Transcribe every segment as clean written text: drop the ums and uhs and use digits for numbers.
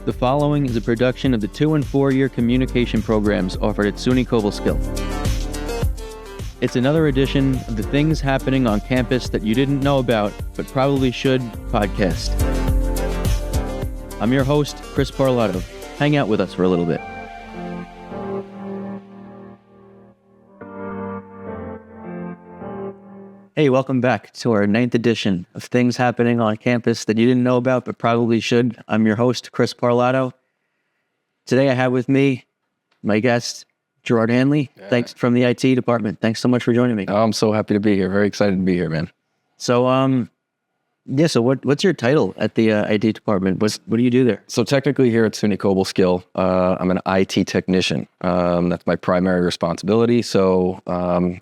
The following is a production of the 2- and 4-year communication programs offered at SUNY Cobleskill. It's another edition of the Things Happening on Campus That You Didn't Know About, But Probably Should podcast. I'm your host, Chris Parlato. Hang out with us for a little bit. Hey, welcome back to our 9th edition of Things Happening on Campus That You Didn't Know About, But Probably Should. I'm your host, Chris Parlato. Today I have with me my guest, Gerard Hanley. Thanks from the IT department. Thanks so much for joining me. Oh, I'm so happy to be here. Very excited to be here, man. So, so what's your title at the IT department? What do you do there? So technically here at SUNY Cobleskill, I'm an IT technician. That's my primary responsibility. So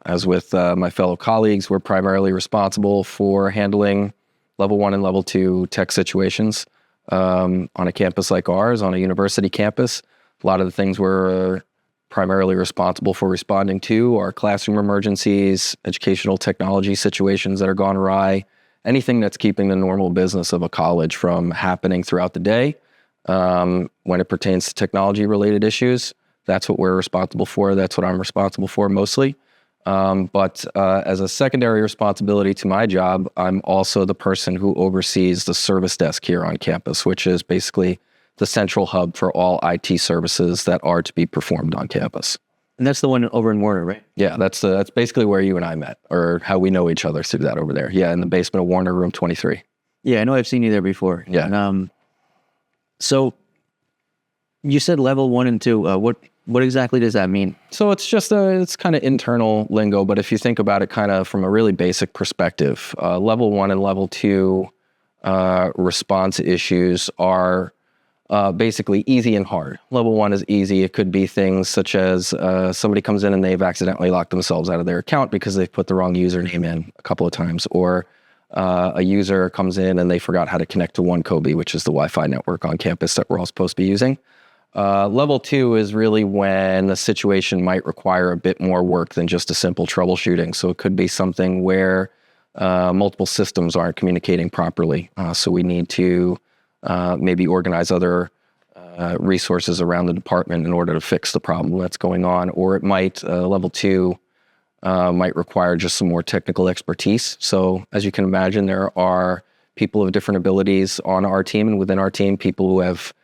as with my fellow colleagues, we're primarily responsible for handling level 1 and level 2 tech situations on a campus like ours, on a university campus. A lot of the things we're primarily responsible for responding to are classroom emergencies, educational technology situations that are gone awry, anything that's keeping the normal business of a college from happening throughout the day. When it pertains to technology-related issues, that's what we're responsible for. That's what I'm responsible for mostly. But as a secondary responsibility to my job, I'm also the person who oversees the service desk here on campus, which is basically the central hub for all IT services that are to be performed on campus. And that's the one over in Warner, right? Yeah, that's basically where you and I met, or how we know each other through that over there. Yeah, in the basement of Warner, room 23. Yeah, I know I've seen you there before. Yeah. And, so you said level 1 and 2. What exactly does that mean? So it's just it's kind of internal lingo, but if you think about it kind of from a really basic perspective, level 1 and level 2 response issues are basically easy and hard. Level 1 is easy. It could be things such as somebody comes in and they've accidentally locked themselves out of their account because they've put the wrong username in a couple of times, or a user comes in and they forgot how to connect to OneCobe, which is the Wi-Fi network on campus that we're all supposed to be using. Level 2 is really when the situation might require a bit more work than just a simple troubleshooting. So it could be something where multiple systems aren't communicating properly. So we need to maybe organize other resources around the department in order to fix the problem that's going on. Or it might, level 2 might require just some more technical expertise. So as you can imagine, there are people of different abilities on our team, and within our team, people who have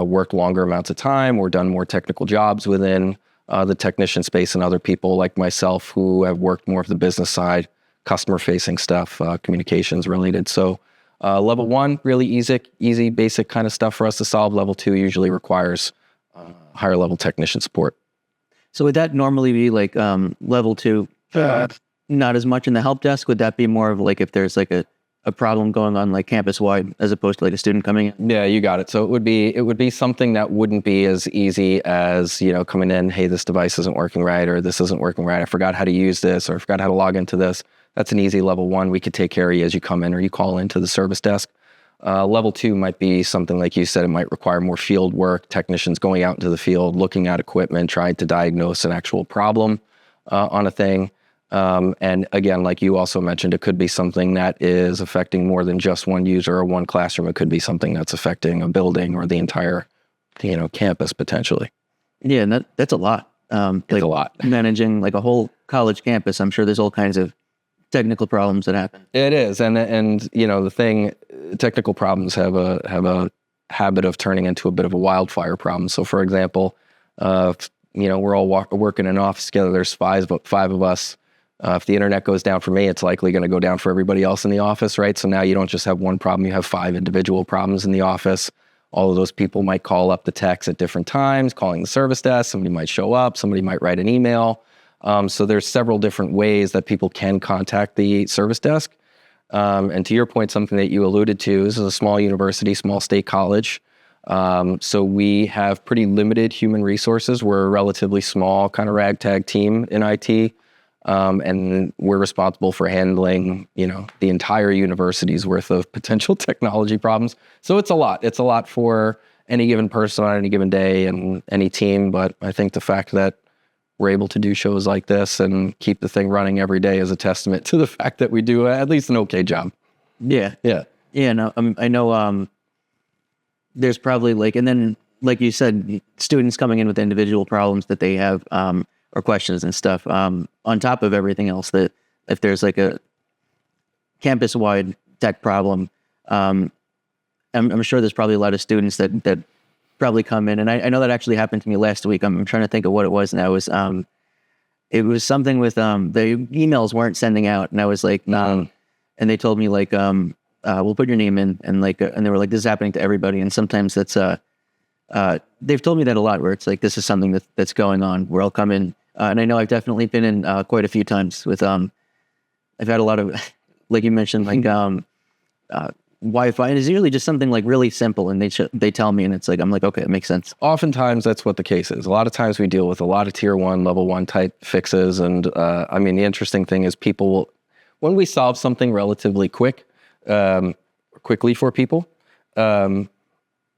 worked longer amounts of time or done more technical jobs within the technician space, and other people like myself who have worked more of the business side, customer-facing stuff, communications related. So level 1, really easy, basic kind of stuff for us to solve. Level 2 usually requires higher level technician support. So would that normally be like level 2, not as much in the help desk? Would that be more of like if there's like a problem going on like campus-wide as opposed to like a student coming in? Yeah, you got it. So it would be something that wouldn't be as easy as, coming in, hey, this device isn't working right, or this isn't working right. I forgot how to use this, or I forgot how to log into this. That's an easy level 1. We could take care of you as you come in or you call into the service desk. Level 2 might be something like you said. It might require more field work, technicians going out into the field, looking at equipment, trying to diagnose an actual problem on a thing. And again, like you also mentioned, it could be something that is affecting more than just one user or one classroom. It could be something that's affecting a building or the entire, campus potentially. Yeah, and that's a lot. It's a lot. Managing like a whole college campus, I'm sure there's all kinds of technical problems that happen. It is, and the thing, technical problems have a habit of turning into a bit of a wildfire problem. So, for example, we're all working in an office together. There's five of us. If the internet goes down for me, it's likely going to go down for everybody else in the office, right? So now you don't just have one problem; you have 5 individual problems in the office. All of those people might call up the techs at different times, calling the service desk. Somebody might show up. Somebody might write an email. So there's several different ways that people can contact the service desk. And to your point, something that you alluded to, this is a small university, small state college. So we have pretty limited human resources. We're a relatively small kind of ragtag team in IT. And we're responsible for handling, the entire university's worth of potential technology problems. So it's a lot. It's a lot for any given person on any given day and any team. But I think the fact that we're able to do shows like this and keep the thing running every day is a testament to the fact that we do at least an okay job. Yeah. Yeah. Yeah. No, I know there's probably like, and then like you said, students coming in with individual problems that they have, or questions and stuff, on top of everything else, that if there's like a campus-wide tech problem, I'm sure there's probably a lot of students that probably come in, and I know that actually happened to me last week. I'm trying to think of what it was, and it was something with the emails weren't sending out, and I was like, and they told me like, we'll put your name in, and like, and they were like, this is happening to everybody, and sometimes that's they've told me that a lot, where it's like, this is something that's going on, where I'll come in, and I know I've definitely been in quite a few times with I've had a lot of, like you mentioned, like Wi-Fi, and it's usually just something like really simple, and they tell me, and it's like, I'm like, okay, it makes sense. Oftentimes that's what the case is. A lot of times we deal with a lot of tier 1, level 1 type fixes, and I mean, the interesting thing is people will, when we solve something relatively quickly for people,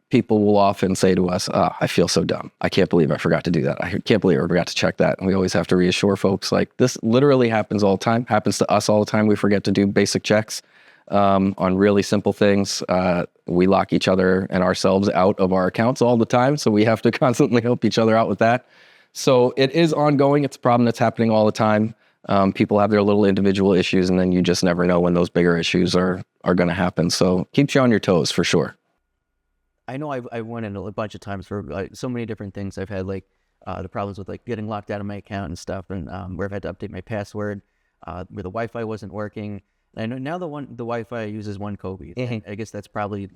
people will often say to us, I feel so dumb. I can't believe I forgot to do that. I can't believe I forgot to check that. And we always have to reassure folks, like, this literally happens all the time, happens to us all the time. We forget to do basic checks on really simple things. We lock each other and ourselves out of our accounts all the time, so we have to constantly help each other out with that. So it is ongoing. It's a problem that's happening all the time. People have their little individual issues, and then you just never know when those bigger issues are going to happen. So keeps you on your toes for sure. I know I went in a bunch of times for so many different things. I've had like the problems with like getting locked out of my account and stuff, and where I've had to update my password, where the Wi-Fi wasn't working. And I know now the Wi-Fi uses one Kobe. Mm-hmm. I guess that's probably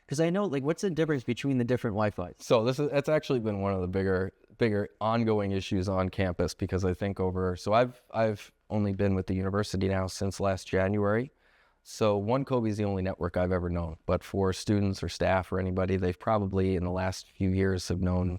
because I know, like, what's the difference between the different Wi-Fis? So that's actually been one of the bigger ongoing issues on campus, because I think so I've only been with the university now since last January. So one Kobe is the only network I've ever known, but for students or staff or anybody, they've probably in the last few years have known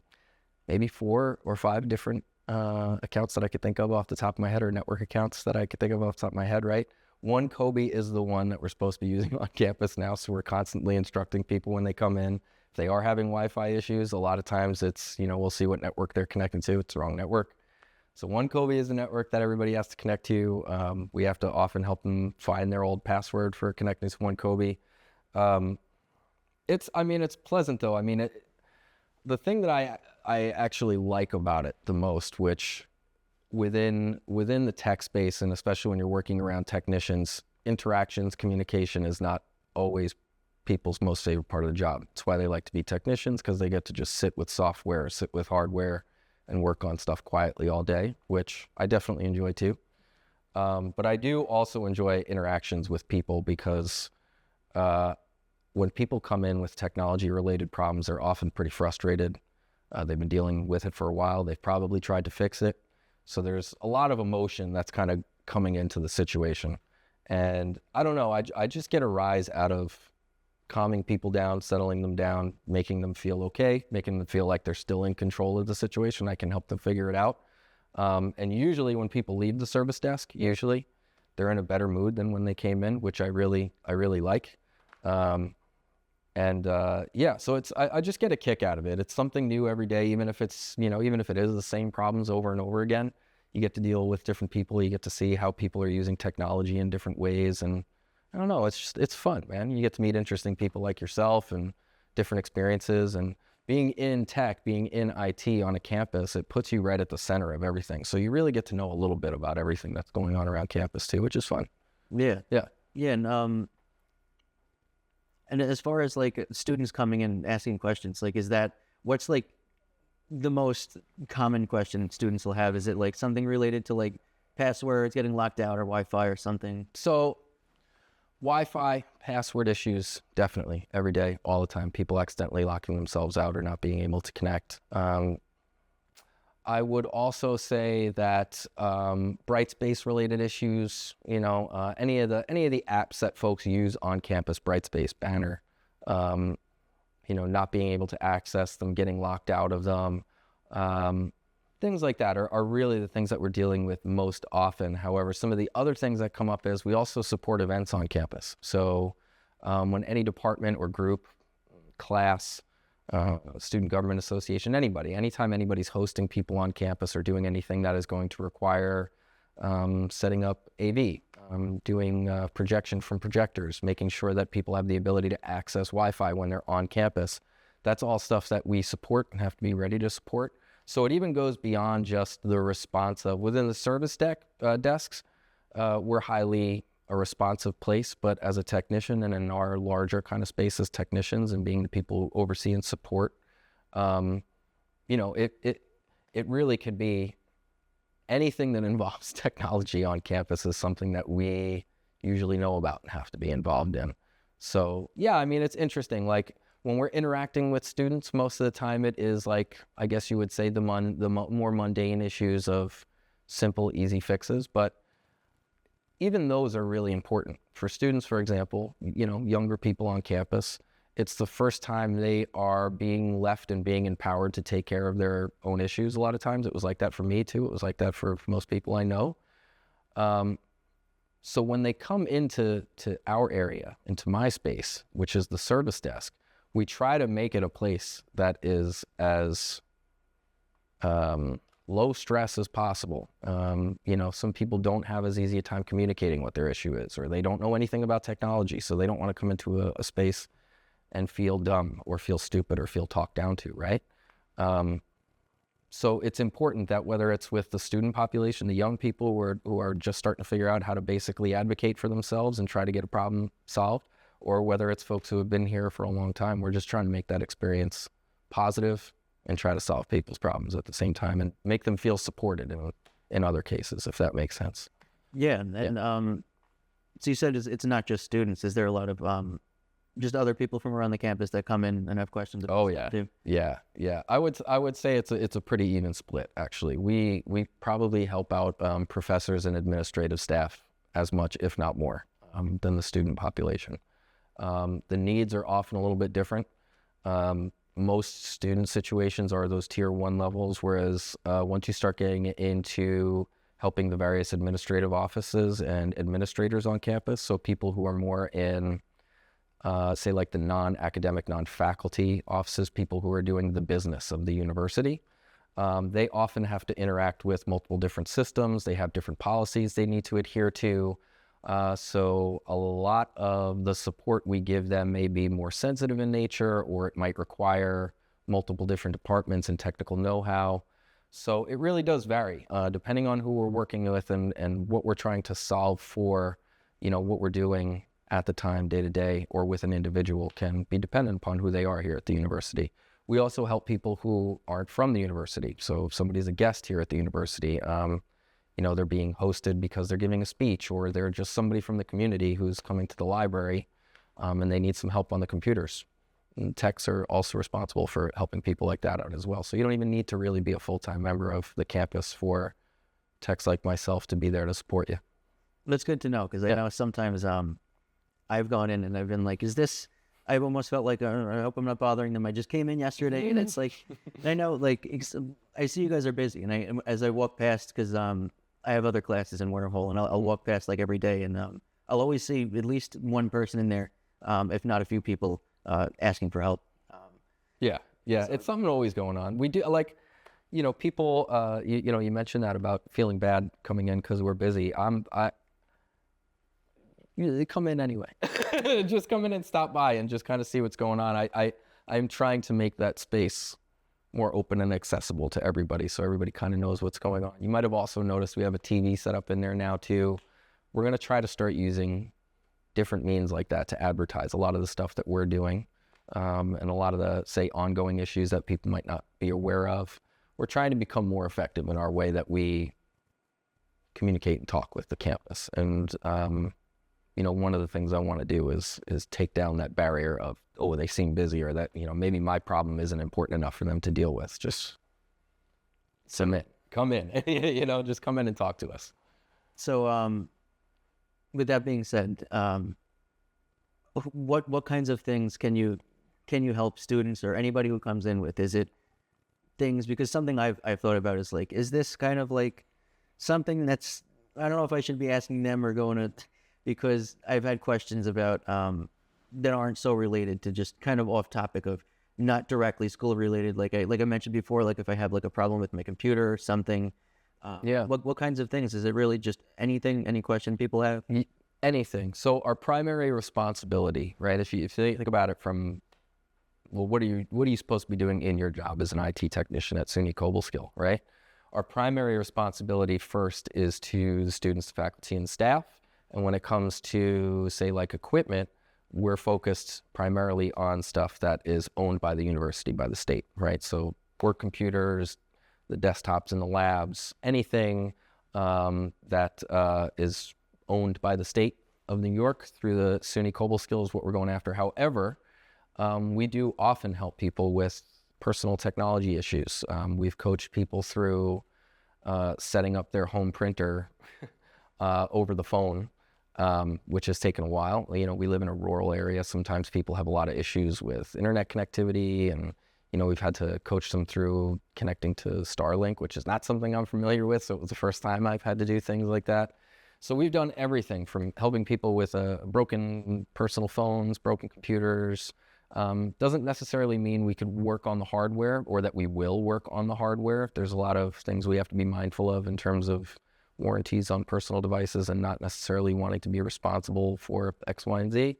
maybe 4 or 5 different accounts that I could think of off the top of my head, or network accounts that I could think of off the top of my head, right? One Kobe is the one that we're supposed to be using on campus now, so we're constantly instructing people when they come in. If they are having Wi-Fi issues, a lot of times it's, we'll see what network they're connected to. It's the wrong network. So one Kobe is the network that everybody has to connect to. We have to often help them find their old password for connecting to one Kobe. It's pleasant though. The thing that I actually like about it the most, which within the tech space, and especially when you're working around technicians, interactions, communication is not always people's most favorite part of the job. It's why they like to be technicians, because they get to just sit with software, sit with hardware, and work on stuff quietly all day, which I definitely enjoy too. But I do also enjoy interactions with people, because when people come in with technology-related problems, they're often pretty frustrated. They've been dealing with it for a while. They've probably tried to fix it. So there's a lot of emotion that's kind of coming into the situation. And I don't know, I just get a rise out of calming people down, settling them down, making them feel okay, making them feel like they're still in control of the situation. I can help them figure it out. And usually when people leave the service desk, usually they're in a better mood than when they came in, which I really like. So I just get a kick out of it. It's something new every day, even if it's, even if it is the same problems over and over again. You get to deal with different people. You get to see how people are using technology in different ways. And I don't know, it's fun, man. You get to meet interesting people like yourself and different experiences. And being in tech, being in IT on a campus, it puts you right at the center of everything. So you really get to know a little bit about everything that's going on around campus too, which is fun. Yeah. Yeah. Yeah. And as far as like students coming in asking questions, like, what's like the most common question students will have? Is it like something related to like passwords, getting locked out, or Wi-Fi or something? So Wi-Fi, password issues, definitely every day, all the time. People accidentally locking themselves out or not being able to connect. I would also say that Brightspace related issues, any of the apps that folks use on campus, Brightspace, Banner, not being able to access them, getting locked out of them, things like that are really the things that we're dealing with most often. However, some of the other things that come up is we also support events on campus. So when any department or group, class, student government association, anytime anybody's hosting people on campus or doing anything that is going to require setting up AV, doing projection from projectors, making sure that people have the ability to access Wi-Fi when they're on campus, That's all stuff that we support and have to be ready to support. So it even goes beyond just the response of within the service desks. We're highly a responsive place, but as a technician and in our larger kind of space as technicians and being the people who oversee and support, you know, it really could be anything that involves technology on campus is something that we usually know about and have to be involved in. So yeah, I mean, it's interesting. Like when we're interacting with students, most of the time it is like, I guess you would say the more mundane issues of simple, easy fixes. But even those are really important for students. For example, you know, younger people on campus, it's the first time they are being left and being empowered to take care of their own issues. A lot of times it was like that for me too. It was like that for most people I know. So when they come into our area, into my space, which is the service desk, we try to make it a place that is as low stress as possible. You know, some people don't have as easy a time communicating what their issue is, or they don't know anything about technology, so they don't want to come into a space and feel dumb or feel stupid or feel talked down to, right? So it's important that whether it's with the student population, the young people who are just starting to figure out how to basically advocate for themselves and try to get a problem solved, or whether it's folks who have been here for a long time, we're just trying to make that experience positive and try to solve people's problems at the same time and make them feel supported in other cases, if that makes sense. Yeah, and so you said it's not just students. Is there a lot of just other people from around the campus that come in and have questions about stuff too? Yeah. I would say it's a pretty even split, actually. We probably help out professors and administrative staff as much, if not more, than the student population. The needs are often a little bit different. Most student situations are those tier 1 levels, whereas once you start getting into helping the various administrative offices and administrators on campus, so people who are more in say like the non-academic, non-faculty offices, people who are doing the business of the university, they often have to interact with multiple different systems. They have different policies they need to adhere to. So a lot of the support we give them may be more sensitive in nature, or it might require multiple different departments and technical know-how. So it really does vary depending on who we're working with and what we're trying to solve for. You know, what we're doing at the time, day to day, or with an individual can be dependent upon who they are here at the university. We also help people who aren't from the university. So if somebody's a guest here at the university, you know, they're being hosted because they're giving a speech, or they're just somebody from the community who's coming to the library and they need some help on the computers. And techs are also responsible for helping people like that out as well. So you don't even need to really be a full-time member of the campus for techs like myself to be there to support you. That's good to know, because I know sometimes I've gone in and I've been like, is this, I've almost felt like, I hope I'm not bothering them. I just came in yesterday, and it's like, I know, like, I see you guys are busy, and as I walk past, because I have other classes in Winter Hole, and I'll walk past like every day, and I'll always see at least one person in there, if not a few people, asking for help. So, it's something always going on. We do, like, you know, people, you know, you mentioned that about feeling bad coming in because we're busy. They come in anyway. Just come in and stop by and just kind of see what's going on. I'm trying to make that space more open and accessible to everybody, so everybody kind of knows what's going on. You might have also noticed we have a TV set up in there now too. We're going to try to start using different means like that to advertise a lot of the stuff that we're doing, and a lot of the, say, ongoing issues that people might not be aware of. We're trying to become more effective in our way that we communicate and talk with the campus. And you know, one of the things I want to do is take down that barrier of, oh, they seem busy, or that, you know, maybe my problem isn't important enough for them to deal with. Just submit, come in, you know, just come in and talk to us. So, with that being said, what kinds of things can you help students or anybody who comes in with? Is it things, because something I've thought about is like, is this kind of like something that's, I don't know if I should be asking them or going to, because I've had questions about that aren't so related to, just kind of off topic of not directly school related. Like I mentioned before, like if I have like a problem with my computer or something, what kinds of things? Is it really just anything, any question people have? Anything. So our primary responsibility, right? If you think about it from well, what are you supposed to be doing in your job as an IT technician at SUNY Cobleskill, right? Our primary responsibility first is to the students, faculty, and staff. And when it comes to, say, like equipment, we're focused primarily on stuff that is owned by the university, by the state, right? So work computers, the desktops in the labs, anything that is owned by the state of New York through the SUNY Cobleskill is what we're going after. However, we do often help people with personal technology issues. We've coached people through setting up their home printer over the phone, which has taken a while. You know, we live in a rural area. Sometimes people have a lot of issues with internet connectivity, and you know, we've had to coach them through connecting to Starlink, which is not something I'm familiar with. So it was the first time I've had to do things like that. So we've done everything from helping people with broken personal phones, broken computers. Doesn't necessarily mean we could work on the hardware or that we will work on the hardware. There's a lot of things we have to be mindful of in terms of warranties on personal devices and not necessarily wanting to be responsible for X, Y, and Z.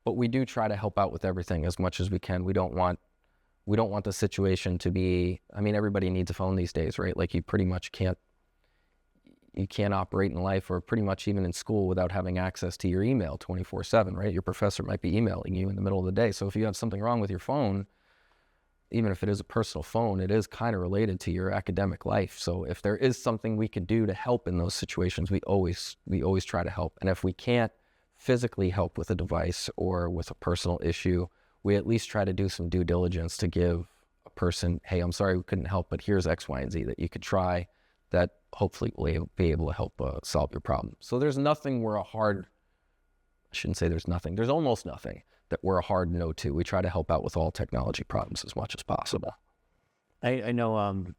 But we do try to help out with everything as much as we can. We don't want the situation to be, I mean, everybody needs a phone these days, right? Like you pretty much can't operate in life or pretty much even in school without having access to your email 24/7, right? Your professor might be emailing you in the middle of the day. So if you have something wrong with your phone, even if it is a personal phone, it is kind of related to your academic life. So if there is something we could do to help in those situations, we always try to help. And if we can't physically help with a device or with a personal issue, we at least try to do some due diligence to give a person, hey, I'm sorry we couldn't help, but here's X, Y, and Z that you could try that hopefully will be able to help solve your problem. So there's nothing I shouldn't say there's nothing, there's almost nothing that we're a hard no to. We try to help out with all technology problems as much as possible. I know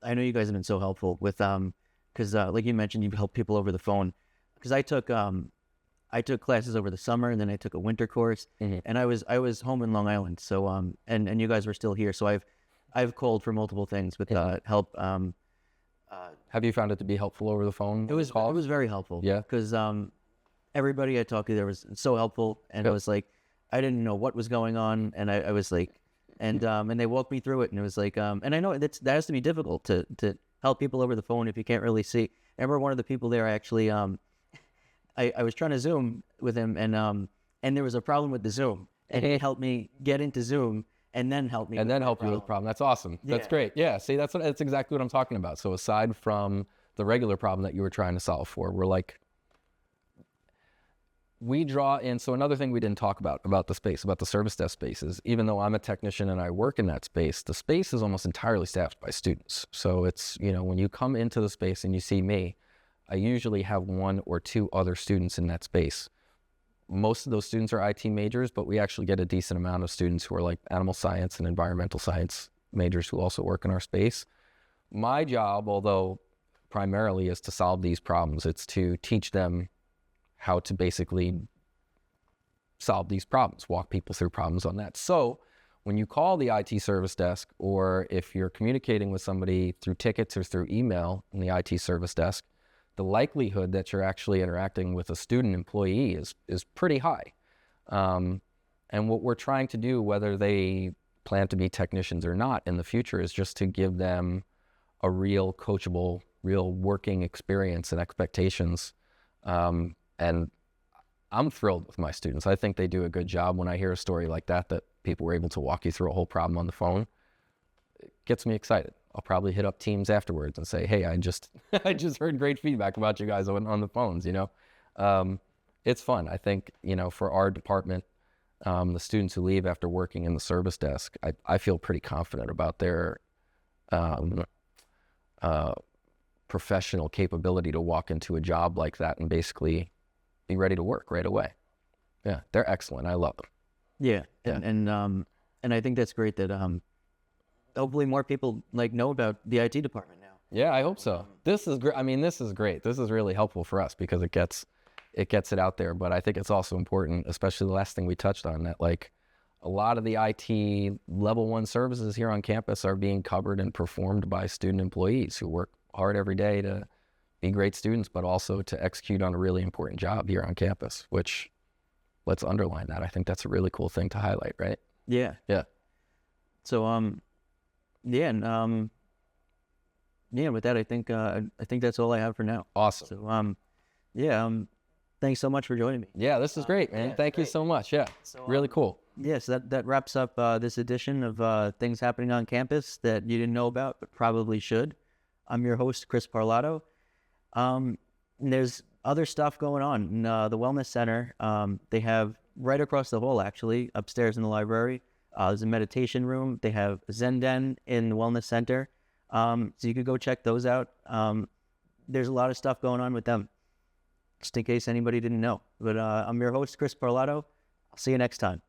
you guys have been so helpful with, because like you mentioned, you've helped people over the phone. Because I took classes over the summer, and then I took a winter course, and I was home in Long Island. So and you guys were still here. So I've called for multiple things with help. Have you found it to be helpful over the phone? It was very helpful. Yeah. Because everybody I talked to there was so helpful, and I was like, I didn't know what was going on, and I was like, and they walked me through it, and it was like, and I know that has to be difficult to help people over the phone if you can't really see. I remember one of the people there actually, I was trying to Zoom with him, and there was a problem with the Zoom, and he helped me get into Zoom. And then help me. And then help you with the problem. That's awesome. Yeah. That's great. Yeah. See, that's exactly what I'm talking about. So aside from the regular problem that you were trying to solve for, we draw in. So another thing we didn't talk about the space, about the service desk spaces, even though I'm a technician and I work in that space, the space is almost entirely staffed by students. So it's, you know, when you come into the space and you see me, I usually have one or two other students in that space. Most of those students are IT majors, but we actually get a decent amount of students who are like animal science and environmental science majors who also work in our space. My job, although primarily, is to solve these problems. It's to teach them how to basically solve these problems, walk people through problems on that. So when you call the IT service desk, or if you're communicating with somebody through tickets or through email in the IT service desk, the likelihood that you're actually interacting with a student employee is pretty high. And what we're trying to do, whether they plan to be technicians or not in the future, is just to give them a real coachable, real working experience and expectations. And I'm thrilled with my students. I think they do a good job. When I hear a story like that people were able to walk you through a whole problem on the phone, it gets me excited. I'll probably hit up teams afterwards and say, hey, I just heard great feedback about you guys on the phones, you know. It's fun. I think, you know, for our department, the students who leave after working in the service desk, I feel pretty confident about their professional capability to walk into a job like that and basically be ready to work right away. Yeah, they're excellent. I love them. Yeah. And I think that's great that hopefully more people know about the IT department now. Yeah, I hope so. This is great. I mean, this is great. This is really helpful for us because it gets it out there. But I think it's also important, especially the last thing we touched on, that a lot of the IT level 1 services here on campus are being covered and performed by student employees who work hard every day to be great students, but also to execute on a really important job here on campus, which let's underline that. I think that's a really cool thing to highlight, right? Yeah. Yeah. So yeah, and yeah, with that, I think that's all I have for now. Awesome. So yeah, thanks so much for joining me. Yeah, this is great, man. Yeah, Thank you so much. Yeah, So, really cool. Yes, that wraps up this edition of things happening on campus that you didn't know about but probably should. I'm your host, Chris Parlato. There's other stuff going on in the Wellness Center. They have right across the hall, actually, upstairs in the library. There's a meditation room. They have a Zen Den in the Wellness Center. So you could go check those out. There's a lot of stuff going on with them, just in case anybody didn't know. But I'm your host, Chris Parlato. I'll see you next time.